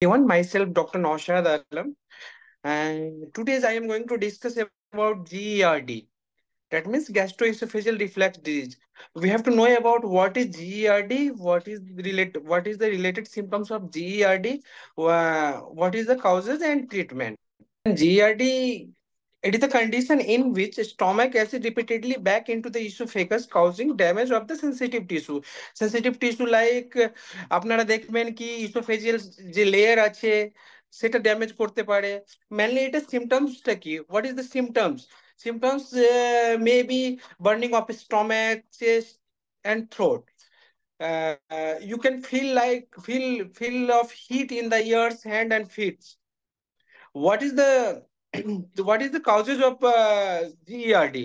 Everyone, myself Dr. Naushad Alam, and today I am going to discuss about GERD. That means gastroesophageal reflux disease. We have to know about what is GERD, what is the related symptoms of GERD, what is the causes and treatment. And GERD, it is a condition in which stomach acid repeatedly back into the esophagus, causing damage of the sensitive tissue. Sensitive tissue like আপনারা দেখবেন কি esophageal যে layer আছে সেটা damage করতে পারে। Mainly এটা সিমটমসটা কি? What is the symptoms? Symptoms may be burning of stomach, chest, and throat. You can feel of heat in the ears, hand, and feet. What is the what is the causes of GERD?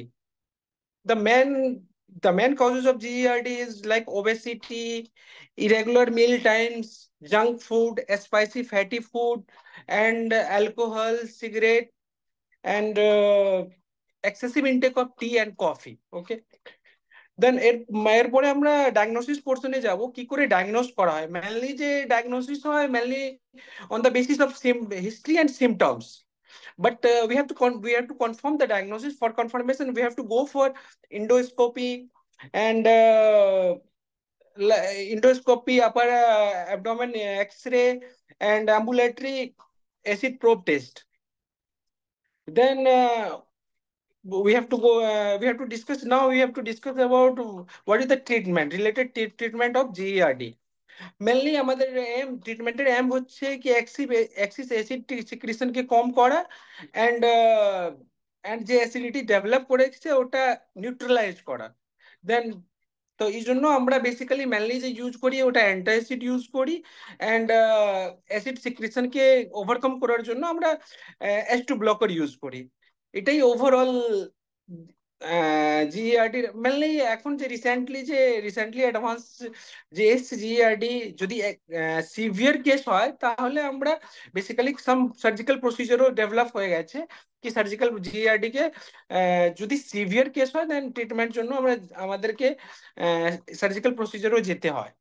The main the main causes of GERD is like obesity, irregular meal times, junk food, spicy fatty food, and alcohol, cigarette, and excessive intake of tea and coffee. Okay. দেন এরপরে আমরা diagnosis পোর্শনে যাব কি করে diagnose করা হয় mainly যে diagnosis হয় mainly on the basis of history and symptoms but we have to confirm the diagnosis. For confirmation we have to go for endoscopy and endoscopy, upper abdomen x-ray, and ambulatory acid probe test. Then we have to discuss now we have to discuss about what is the treatment related treatment of GERD. Mainly আমাদের ট্রিটমেন্টের M হচ্ছে কি axis acid সিক্রিশনকে কম করা and যে acidity develop করেছে ওটা neutralise করা। দেন তো এই জন্য আমরা বেসিক্যালি মেনলি যে ইউজ করি ওটা অ্যান্টাসিড ইউজ করি অ্যান্ড অ্যাসিড সিক্রিশনকে ওভারকাম করার জন্য আমরা H2 ব্লকার ইউজ করি। এটাই ওভারঅল জিইআরডি মেনলি এখন যে রিসেন্টলি অ্যাডভান্স যে এসছে জিইআরডি যদি সিভিয়ার কেস হয় তাহলে আমরা বেসিক্যালি সাম সার্জিক্যাল প্রসিজারও ডেভেলপ হয়ে গেছে কি সার্জিক্যাল জিইআরডি কে যদি সিভিয়ার কেস হয় দেন ট্রিটমেন্ট জন্য আমাদেরকে সার্জিক্যাল প্রসিজারও যেতে হয়।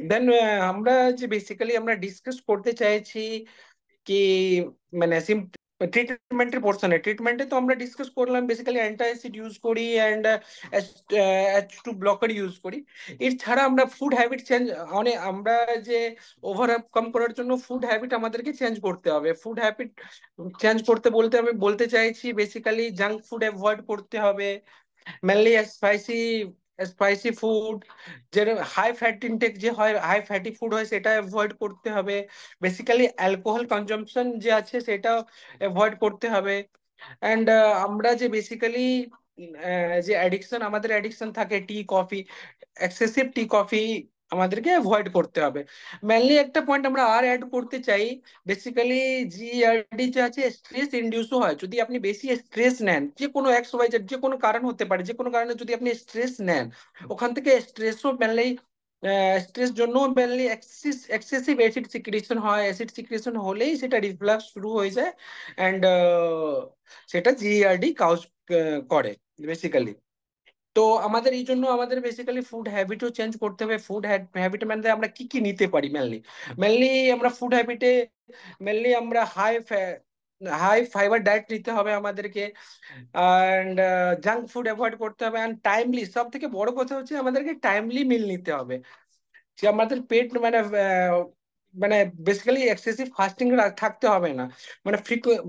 দেন আমরা যে বেসিক্যালি আমরা ডিসকাস করতে চাইছি কি মানে ট্রিটমেন্টের পোর্শনে ট্রিটমেন্টে তো আমরা ডিসকাস করলাম বেসিক্যালি অ্যান্টাসিড ইউজ করি অ্যান্ড H2 ব্লকার ইউজ করি। এর ছাড়া আমরা ফুড হ্যাবিট চেঞ্জ মানে আমরা যে ওভারকাম করার জন্য ফুড হ্যাবিট আমাদেরকে চেঞ্জ করতে হবে। ফুড হ্যাবিট চেঞ্জ করতে বলতে আমি বলতে চাইছি বেসিক্যালি জাঙ্ক ফুড অ্যাভয়েড করতে হবে, মেনলি স্পাইসি ফুড, যে হাই ফ্যাট ইনটেক যে হয় হাই ফ্যাটি ফুড হয় সেটা অ্যাভয়েড করতে হবে। বেসিক্যালি অ্যালকোহল কনজাম্পশন যে আছে সেটা অ্যাভয়েড করতে হবে। অ্যান্ড আমরা যে বেসিক্যালি যে আমাদের অ্যাডিকশন থাকে tea coffee, excessive tea coffee আমাদেরকে অ্যাভয়েড করতে হবে। মেনলি একটা পয়েন্ট আমরা আর অ্যাড করতে চাই, বেসিক্যালি জিআরডি যে আছে স্ট্রেস ইনডিউসও হয়। যদি আপনি বেশি স্ট্রেস নেন যে কোনো এক্স ওয়াই জেড যে কোনো কারণ হতে পারে, যে কোনো কারণে যদি আপনি স্ট্রেস নেন ওখান থেকে স্ট্রেসও মেনলি স্ট্রেস জন্য মেনলি এক্সেসিভ অ্যাসিড সিক্রিশন হয়। অ্যাসিড সিক্রিশন হলেই সেটা রিফ্লাক্স শুরু হয়ে যায় অ্যান্ড সেটা জিআরডি কাউজ করে বেসিক্যালি। তো আমাদের এই জন্য আমাদের বেসিক্যালি ফুড হ্যাবিটও চেঞ্জ করতে হবে। ফুড হ্যাবিট মানে আমরা কি কি নিতে পারি মেনলি আমরা ফুড হ্যাবিটে মেনলি আমরা হাই ফাইবার ডায়েট নিতে হবে আমাদেরকে অ্যান্ড জাঙ্ক ফুড অ্যাভয়েড করতে হবে অ্যান্ড টাইমলি, সব থেকে বড় কথা হচ্ছে আমাদেরকে টাইমলি মিল নিতে হবে যে আমাদের পেট মানে বেসিক্যালি এক্সেসিভ ফাস্টিং থাকতে হবে না। মানে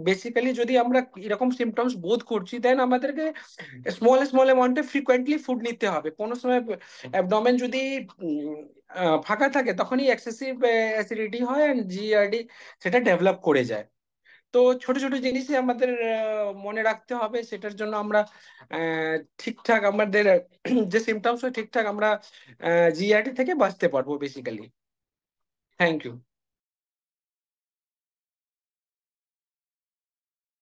বেসিক্যালি যদি আমরা এরকম সিমটমস বোধ করছি দেন আমাদেরকে স্মল স্মল অ্যামাউন্টে ফ্রিকোয়েন্টলি ফুড নিতে হবে। কোনো সময় অ্যাবডোমেন যদি ফাঁকা থাকে তখনই এক্সেসিভ অ্যাসিডিটি হয় অ্যান্ড জিআরডি সেটা ডেভেলপ করে যায়। তো ছোট ছোট জিনিসই আমাদের মনে রাখতে হবে, সেটার জন্য আমরা ঠিকঠাক আমাদের যে সিমটমস হয় ঠিকঠাক আমরা জিআরডি থেকে বাঁচতে পারবো বেসিক্যালি। Thank you.